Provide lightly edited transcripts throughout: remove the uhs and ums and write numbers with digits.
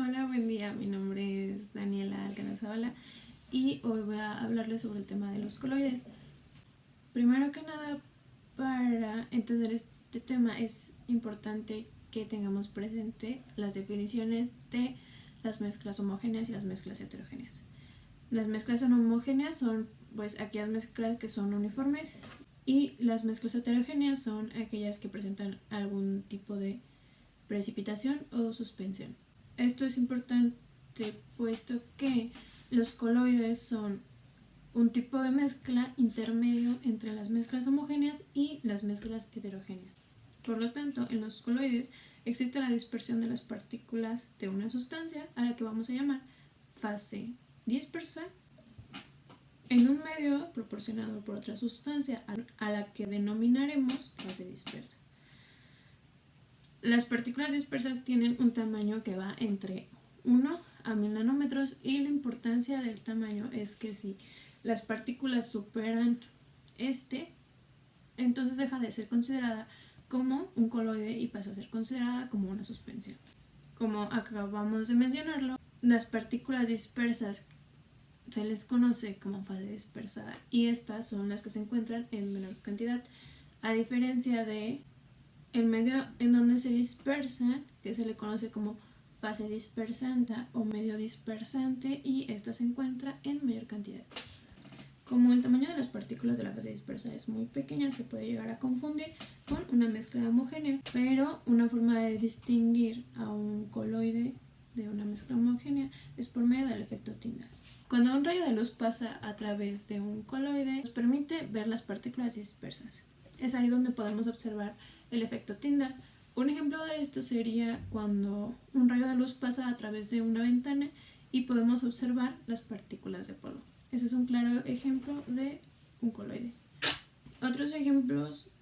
Hola, buen día. Mi nombre es Daniela Alcanzabala y hoy voy a hablarles sobre el tema de los coloides. Primero que nada, para entender este tema es importante que tengamos presente las definiciones de las mezclas homogéneas y las mezclas heterogéneas. Las mezclas homogéneas son pues aquellas mezclas que son uniformes y las mezclas heterogéneas son aquellas que presentan algún tipo de precipitación o suspensión. Esto es importante puesto que los coloides son un tipo de mezcla intermedio entre las mezclas homogéneas y las mezclas heterogéneas. Por lo tanto, en los coloides existe la dispersión de las partículas de una sustancia a la que vamos a llamar fase dispersa en un medio proporcionado por otra sustancia a la que denominaremos fase dispersa. Las partículas dispersas tienen un tamaño que va entre 1 a 1000 nanómetros y la importancia del tamaño es que si las partículas superan entonces deja de ser considerada como un coloide y pasa a ser considerada como una suspensión. Como acabamos de mencionarlo, las partículas dispersas se les conoce como fase dispersada y estas son las que se encuentran en menor cantidad, a diferencia de el medio en donde se dispersan, que se le conoce como fase dispersanta o medio dispersante, y esta se encuentra en mayor cantidad. Como el tamaño de las partículas de la fase dispersa es muy pequeña, se puede llegar a confundir con una mezcla homogénea, pero una forma de distinguir a un coloide de una mezcla homogénea es por medio del efecto Tyndall. Cuando un rayo de luz pasa a través de un coloide, nos permite ver las partículas dispersas. Es ahí donde podemos observar el efecto Tyndall. Un ejemplo de esto sería cuando un rayo de luz pasa a través de una ventana y podemos observar las partículas de polvo. Ese es un claro ejemplo de un coloide. Otros ejemplos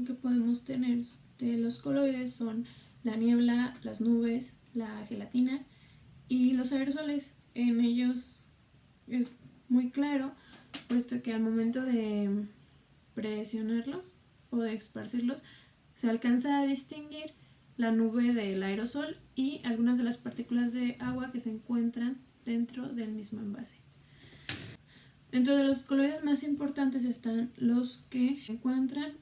que podemos tener de los coloides son la niebla, las nubes, la gelatina y los aerosoles. En ellos es muy claro, puesto que al momento de presionarlos o de esparcirlos se alcanza a distinguir la nube del aerosol y algunas de las partículas de agua que se encuentran dentro del mismo envase. Dentro de los coloides más importantes están los que se encuentran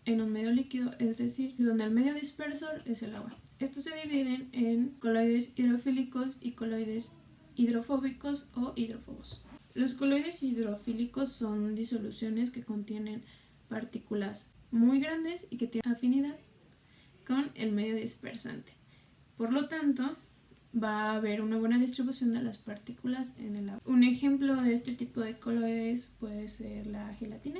en un medio líquido, es decir, donde el medio dispersor es el agua. Estos se dividen en coloides hidrofílicos y coloides hidrofóbicos o hidrófobos. Los coloides hidrofílicos son disoluciones que contienen partículas muy grandes y que tienen afinidad con el medio dispersante. Por lo tanto, va a haber una buena distribución de las partículas en el agua. Un ejemplo de este tipo de coloides puede ser la gelatina.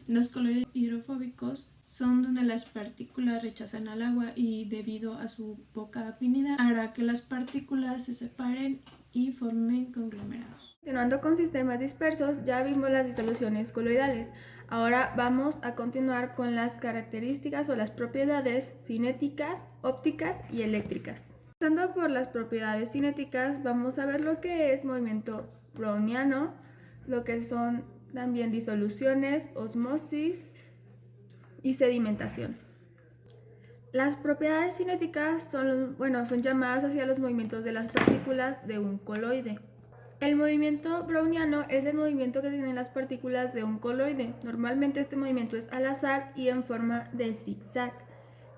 Los coloides hidrofóbicos son donde las partículas rechazan al agua y debido a su poca afinidad hará que las partículas se separen y formen conglomerados. Continuando con sistemas dispersos, ya vimos las disoluciones coloidales. Ahora vamos a continuar con las características o las propiedades cinéticas, ópticas y eléctricas. Empezando por las propiedades cinéticas, vamos a ver lo que es movimiento browniano, lo que son también disoluciones, osmosis y sedimentación. Las propiedades cinéticas son llamadas hacia los movimientos de las partículas de un coloide. El movimiento browniano es el movimiento que tienen las partículas de un coloide. Normalmente este movimiento es al azar y en forma de zigzag.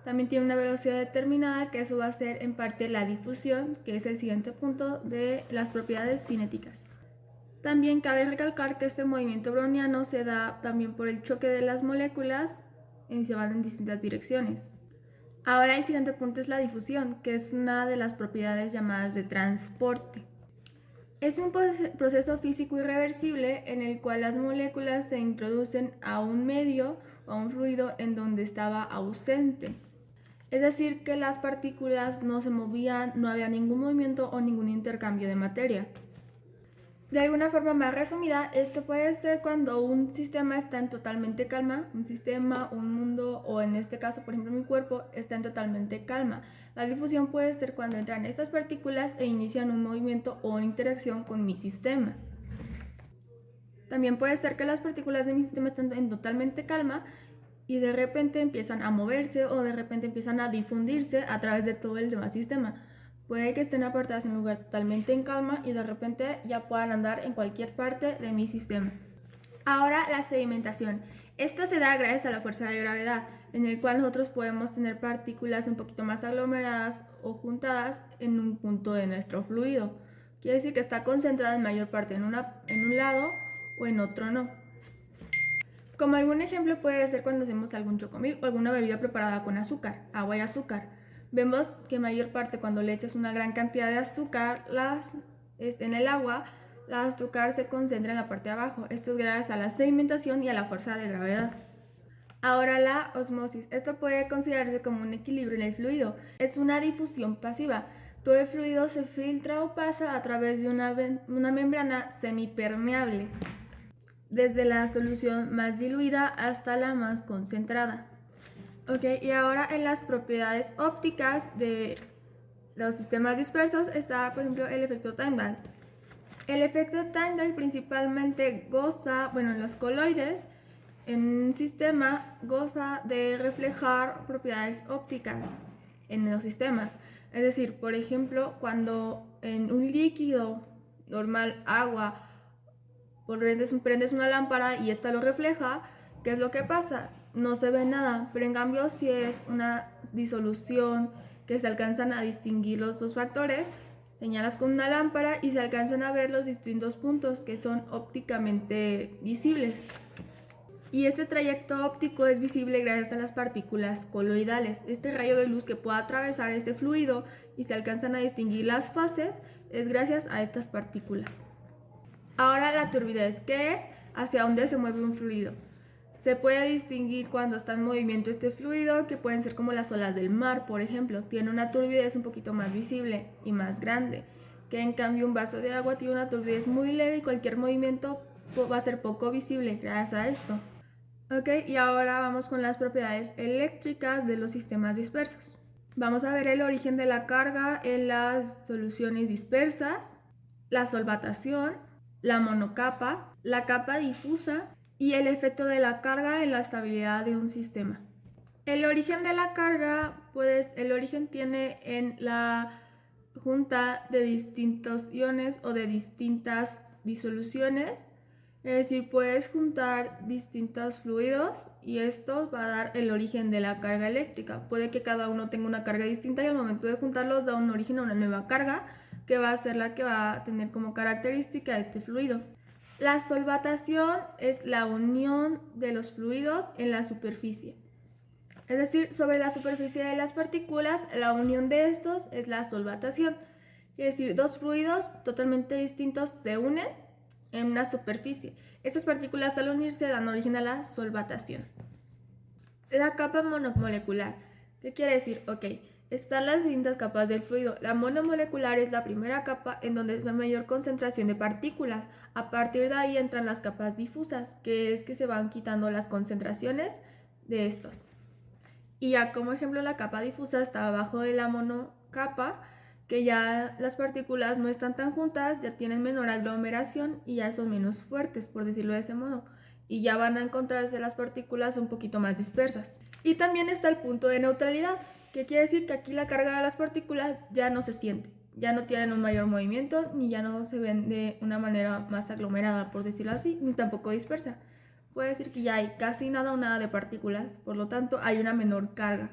También tiene una velocidad determinada, que eso va a ser en parte la difusión, que es el siguiente punto de las propiedades cinéticas. También cabe recalcar que este movimiento browniano se da también por el choque de las moléculas y se van en distintas direcciones. Ahora el siguiente punto es la difusión, que es una de las propiedades llamadas de transporte. Es un proceso físico irreversible en el cual las moléculas se introducen a un medio o a un fluido en donde estaba ausente. Es decir, que las partículas no se movían, no había ningún movimiento o ningún intercambio de materia. De alguna forma más resumida, esto puede ser cuando un sistema está en totalmente calma, un sistema, un mundo o en este caso, por ejemplo, mi cuerpo está en totalmente calma. La difusión puede ser cuando entran estas partículas e inician un movimiento o una interacción con mi sistema. También puede ser que las partículas de mi sistema estén en totalmente calma y de repente empiezan a moverse o de repente empiezan a difundirse a través de todo el demás sistema. Puede que estén apartadas en un lugar totalmente en calma y de repente ya puedan andar en cualquier parte de mi sistema. Ahora la sedimentación. Esto se da gracias a la fuerza de gravedad, en el cual nosotros podemos tener partículas un poquito más aglomeradas o juntadas en un punto de nuestro fluido. Quiere decir que está concentrada en mayor parte en un lado o en otro no. Como algún ejemplo puede ser cuando hacemos algún chocomil o alguna bebida preparada con azúcar, agua y azúcar. Vemos que mayor parte cuando le echas una gran cantidad de azúcar en el agua, el azúcar se concentra en la parte de abajo. Esto es gracias a la sedimentación y a la fuerza de gravedad. Ahora la osmosis. Esto puede considerarse como un equilibrio en el fluido. Es una difusión pasiva. Todo el fluido se filtra o pasa a través de una membrana semipermeable, desde la solución más diluida hasta la más concentrada. Y ahora en las propiedades ópticas de los sistemas dispersos está, por ejemplo, el efecto Tyndall. El efecto Tyndall principalmente en los coloides, en un sistema, goza de reflejar propiedades ópticas en los sistemas. Es decir, por ejemplo, cuando en un líquido normal, agua, prendes una lámpara y esta lo refleja, ¿qué es lo que pasa? No se ve nada, pero en cambio si es una disolución que se alcanzan a distinguir los dos factores, señalas con una lámpara y se alcanzan a ver los distintos puntos que son ópticamente visibles. Y ese trayecto óptico es visible gracias a las partículas coloidales. Este rayo de luz que puede atravesar este fluido y se alcanzan a distinguir las fases es gracias a estas partículas. Ahora la turbidez, ¿qué es? Hacia dónde se mueve un fluido. Se puede distinguir cuando está en movimiento este fluido, que pueden ser como las olas del mar, por ejemplo. Tiene una turbidez un poquito más visible y más grande, que en cambio un vaso de agua tiene una turbidez muy leve y cualquier movimiento va a ser poco visible gracias a esto. Y ahora vamos con las propiedades eléctricas de los sistemas dispersos. Vamos a ver el origen de la carga en las soluciones dispersas, la solvatación, la monocapa, la capa difusa y el efecto de la carga en la estabilidad de un sistema. El origen de la carga, el origen tiene en la junta de distintos iones o de distintas disoluciones. Es decir, puedes juntar distintos fluidos y esto va a dar el origen de la carga eléctrica. Puede que cada uno tenga una carga distinta y al momento de juntarlos da un origen a una nueva carga que va a ser la que va a tener como característica este fluido. La solvatación es la unión de los fluidos en la superficie. Es decir, sobre la superficie de las partículas, la unión de estos es la solvatación. Es decir, dos fluidos totalmente distintos se unen en una superficie. Estas partículas al unirse dan origen a la solvatación. La capa monomolecular. ¿Qué quiere decir? Están las distintas capas del fluido. La monomolecular es la primera capa en donde es la mayor concentración de partículas. A partir de ahí entran las capas difusas, que es que se van quitando las concentraciones de estos. Y ya como ejemplo la capa difusa está abajo de la monocapa, que ya las partículas no están tan juntas, ya tienen menor aglomeración y ya son menos fuertes, por decirlo de ese modo. Y ya van a encontrarse las partículas un poquito más dispersas. Y también está el punto de neutralidad, que quiere decir que aquí la carga de las partículas ya no se siente, ya no tienen un mayor movimiento, ni ya no se ven de una manera más aglomerada, por decirlo así, ni tampoco dispersa. Puede decir que ya hay casi nada o nada de partículas, por lo tanto hay una menor carga.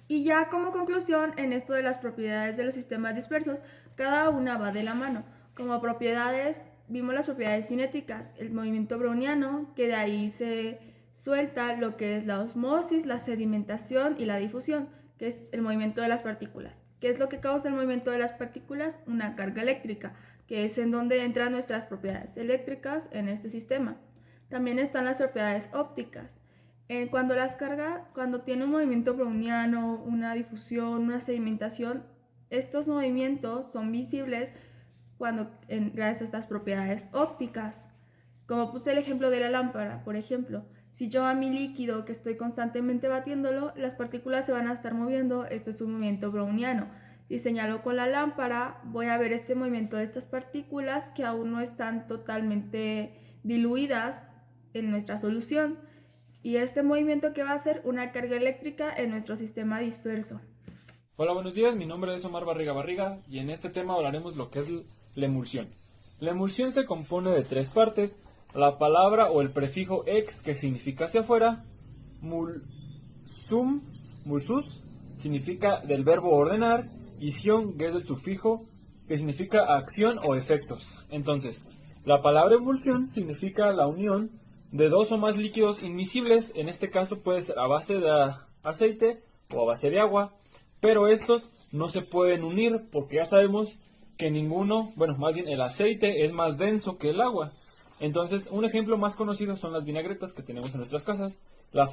Y ya como conclusión, en esto de las propiedades de los sistemas dispersos, cada una va de la mano. Como propiedades, vimos las propiedades cinéticas, el movimiento browniano, que de ahí se suelta lo que es la osmosis, la sedimentación y la difusión, que es el movimiento de las partículas. ¿Qué es lo que causa el movimiento de las partículas? Una carga eléctrica, que es en donde entran nuestras propiedades eléctricas en este sistema. También están las propiedades ópticas. Cuando tiene un movimiento browniano, una difusión, una sedimentación, estos movimientos son visibles gracias a estas propiedades ópticas. Como puse el ejemplo de la lámpara, por ejemplo, si yo a mi líquido que estoy constantemente batiéndolo, las partículas se van a estar moviendo, esto es un movimiento browniano. Si señalo con la lámpara, voy a ver este movimiento de estas partículas que aún no están totalmente diluidas en nuestra solución. Y este movimiento que va a ser una carga eléctrica en nuestro sistema disperso. Hola, buenos días, mi nombre es Omar Barriga y en este tema hablaremos lo que es la emulsión. La emulsión se compone de tres partes: la palabra o el prefijo ex, que significa hacia afuera; mulsus, significa del verbo ordenar; y sion, que es el sufijo, que significa acción o efectos. Entonces, la palabra emulsión significa la unión de dos o más líquidos inmiscibles. En este caso puede ser a base de aceite o a base de agua, pero estos no se pueden unir porque ya sabemos que ninguno, bueno, más bien el aceite es más denso que el agua. Entonces, un ejemplo más conocido son las vinagretas que tenemos en nuestras casas. La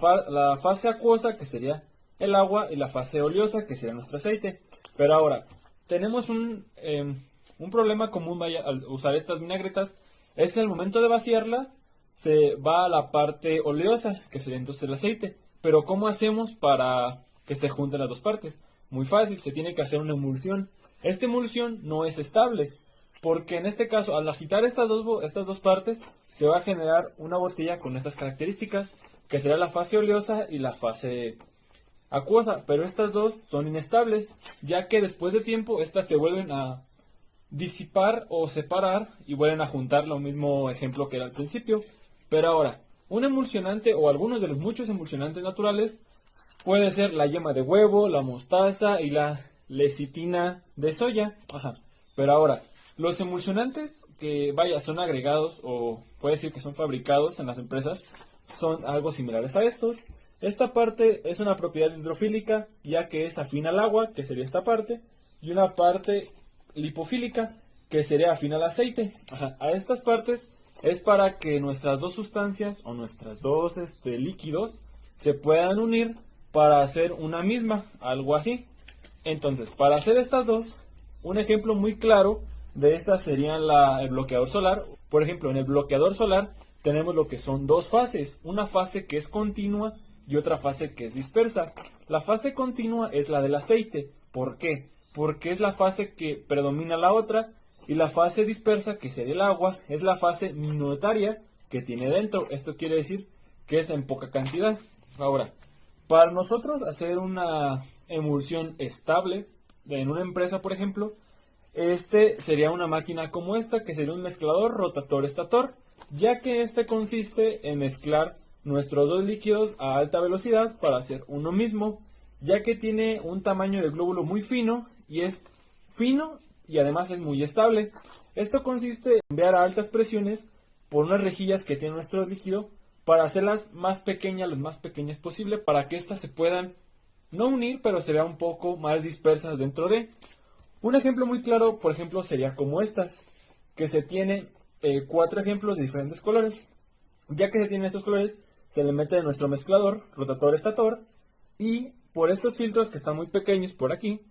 fase acuosa, que sería el agua, y la fase oleosa, que sería nuestro aceite. Pero ahora, tenemos un problema común al usar estas vinagretas: es el momento de vaciarlas, se va a la parte oleosa, que sería entonces el aceite. Pero ¿cómo hacemos para que se junten las dos partes? Muy fácil, se tiene que hacer una emulsión. Esta emulsión no es estable, porque en este caso, al agitar estas dos partes, se va a generar una botella con estas características, que será la fase oleosa y la fase acuosa. Pero estas dos son inestables, ya que después de tiempo estas se vuelven a disipar o separar y vuelven a juntar, lo mismo ejemplo que era al principio. Pero ahora, un emulsionante o algunos de los muchos emulsionantes naturales puede ser la yema de huevo, la mostaza y la lecitina de soya. Pero ahora, los emulsionantes que, son agregados o puede decir que son fabricados en las empresas, son algo similares a estos. Esta parte es una propiedad hidrofílica, ya que es afín al agua, que sería esta parte, y una parte lipofílica, que sería afín al aceite. A estas partes es para que nuestras dos sustancias o nuestras dos líquidos se puedan unir para hacer una misma, algo así. Entonces, para hacer estas dos, un ejemplo muy claro de estas sería el bloqueador solar. Por ejemplo, en el bloqueador solar tenemos lo que son dos fases: una fase que es continua y otra fase que es dispersa. La fase continua es la del aceite. ¿Por qué? Porque es la fase que predomina la otra, y la fase dispersa, que sería el agua, es la fase minoritaria que tiene dentro. Esto quiere decir que es en poca cantidad. Ahora, para nosotros hacer una emulsión estable en una empresa, por ejemplo, sería una máquina como esta, que sería un mezclador rotator-estator, ya que este consiste en mezclar nuestros dos líquidos a alta velocidad para hacer uno mismo, ya que tiene un tamaño de glóbulo muy fino, y es fino y además es muy estable. Esto consiste en enviar a altas presiones por unas rejillas que tiene nuestro líquido para hacerlas más pequeñas, lo más pequeñas posible, para que éstas se puedan no unir, pero se vean un poco más dispersas dentro de. Un ejemplo muy claro, por ejemplo, sería como estas, que se tiene 4 ejemplos de diferentes colores. Ya que se tienen estos colores, se le mete en nuestro mezclador rotator-estator, y por estos filtros que están muy pequeños por aquí,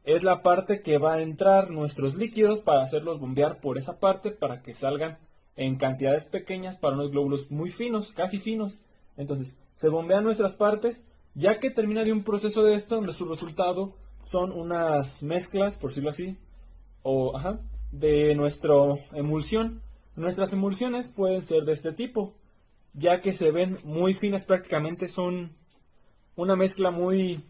es la parte que va a entrar nuestros líquidos para hacerlos bombear por esa parte, para que salgan en cantidades pequeñas para unos glóbulos muy finos, casi finos. Entonces, se bombean nuestras partes, ya que termina de un proceso de esto, donde su resultado son unas mezclas, por decirlo así, de nuestra emulsión. Nuestras emulsiones pueden ser de este tipo, ya que se ven muy finas, prácticamente son una mezcla muy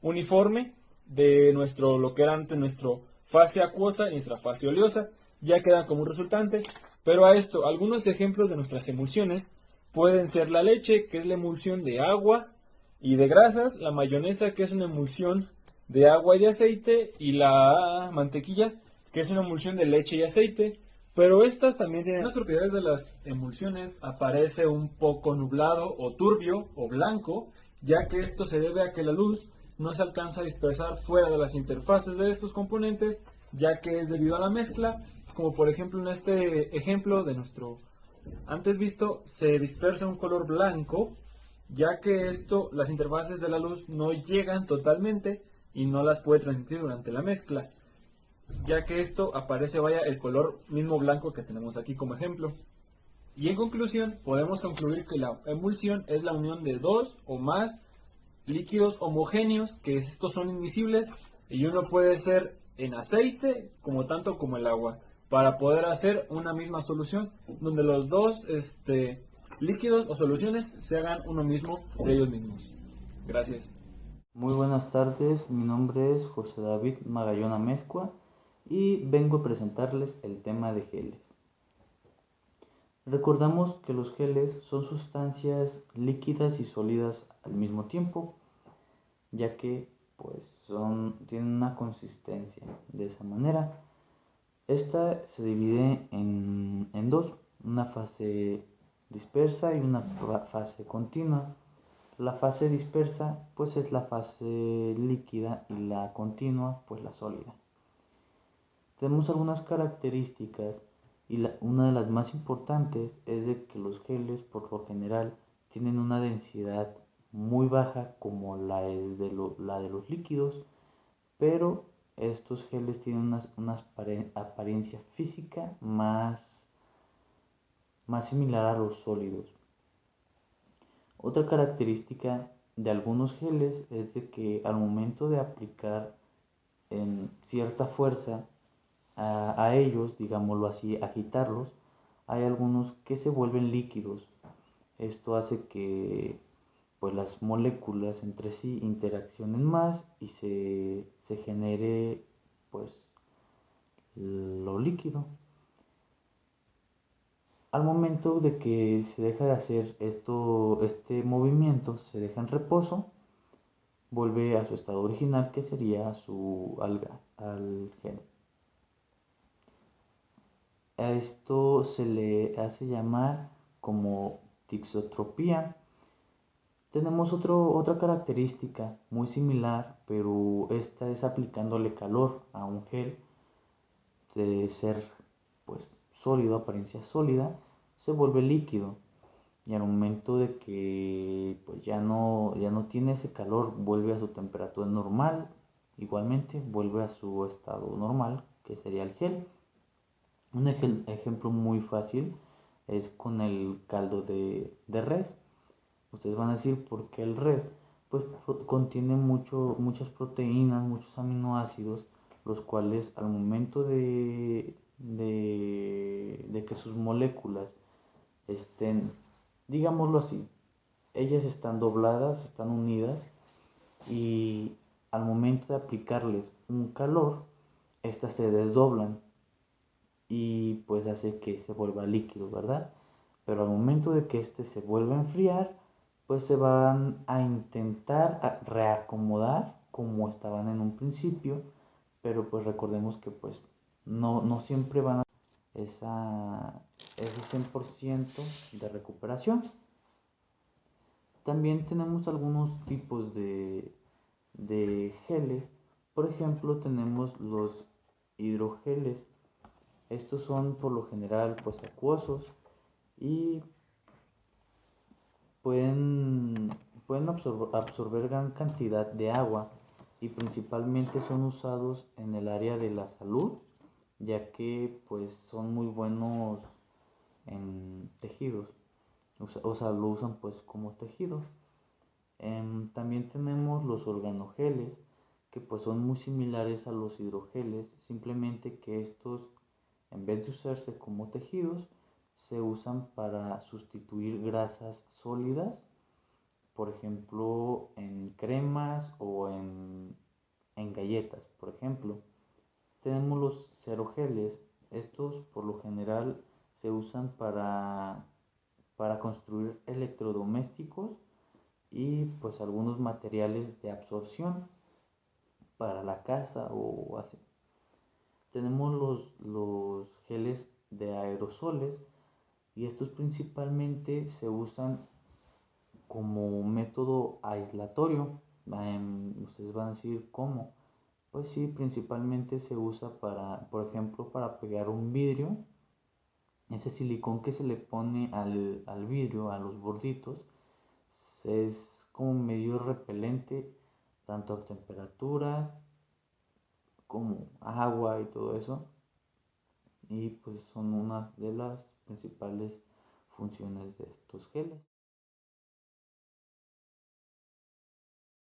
uniforme de lo que era antes nuestra fase acuosa y nuestra fase oleosa. Ya quedan como un resultante. Pero a esto, algunos ejemplos de nuestras emulsiones pueden ser la leche, que es la emulsión de agua y de grasas; la mayonesa, que es una emulsión de agua y de aceite; y la mantequilla, que es una emulsión de leche y aceite. Pero estas también tienen las propiedades de las emulsiones. Aparece un poco nublado o turbio o blanco, ya que esto se debe a que la luz no se alcanza a dispersar fuera de las interfaces de estos componentes, ya que es debido a la mezcla. Como por ejemplo en este ejemplo de nuestro antes visto, se dispersa un color blanco, ya que las interfaces de la luz no llegan totalmente y no las puede transmitir durante la mezcla, ya que aparece el color mismo blanco que tenemos aquí como ejemplo. Y en conclusión, podemos concluir que la emulsión es la unión de dos o más líquidos homogéneos, que estos son invisibles, y uno puede ser en aceite tanto como el agua, para poder hacer una misma solución, donde los dos líquidos o soluciones se hagan uno mismo de ellos mismos. Gracias. Muy buenas tardes, mi nombre es José David Magallón Amezcua y vengo a presentarles el tema de geles. Recordamos que los geles son sustancias líquidas y sólidas al mismo tiempo, ya que tienen una consistencia de esa manera. Esta se divide en dos, una fase dispersa y una fase continua. La fase dispersa pues es la fase líquida y la continua pues la sólida. Tenemos algunas características y una de las más importantes es de que los geles por lo general tienen una densidad muy baja como la de los líquidos, pero estos geles tienen una apariencia física más similar a los sólidos. Otra característica de algunos geles es de que al momento de aplicar en cierta fuerza a ellos, digámoslo así, agitarlos, hay algunos que se vuelven líquidos. Esto hace que pues las moléculas entre sí interaccionen más y se genere pues lo líquido. Al momento de que se deja de hacer este movimiento, se deja en reposo, vuelve a su estado original que sería al gel. A esto se le hace llamar como tixotropía. Tenemos otra característica muy similar, pero esta es aplicándole calor a un gel de ser pues sólido, apariencia sólida, se vuelve líquido y al momento de que pues ya no tiene ese calor, vuelve a su temperatura normal, igualmente vuelve a su estado normal, que sería el gel. Un ejemplo muy fácil es con el caldo de res. Ustedes van a decir, ¿por qué el res? Pues contiene muchas proteínas, muchos aminoácidos, los cuales al momento de que sus moléculas estén, digámoslo así, ellas están dobladas, están unidas y al momento de aplicarles un calor, estas se desdoblan y pues hace que se vuelva líquido, ¿verdad? Pero al momento de que este se vuelva a enfriar, pues se van a intentar reacomodar como estaban en un principio, pero pues recordemos que pues no siempre van a ese 100% de recuperación. También tenemos algunos tipos de geles. Por ejemplo, tenemos los hidrogeles. Estos son por lo general pues acuosos y pueden, pueden absorber gran cantidad de agua y principalmente son usados en el área de la salud, ya que pues son muy buenos en tejidos, o sea, lo usan pues como tejido. También tenemos los organogeles, que pues son muy similares a los hidrogeles, simplemente que estos, en vez de usarse como tejidos, se usan para sustituir grasas sólidas, por ejemplo, en cremas o en galletas, por ejemplo. Tenemos los cerogeles, estos por lo general se usan para construir electrodomésticos y pues algunos materiales de absorción para la casa o así. Tenemos los geles de aerosoles y estos principalmente se usan como método aislatorio. Ustedes van a decir cómo. Pues sí, principalmente se usa para, por ejemplo, para pegar un vidrio. Ese silicón que se le pone al vidrio, a los borditos, es como medio repelente tanto a temperatura como agua y todo eso. Y pues son una de las principales funciones de estos geles.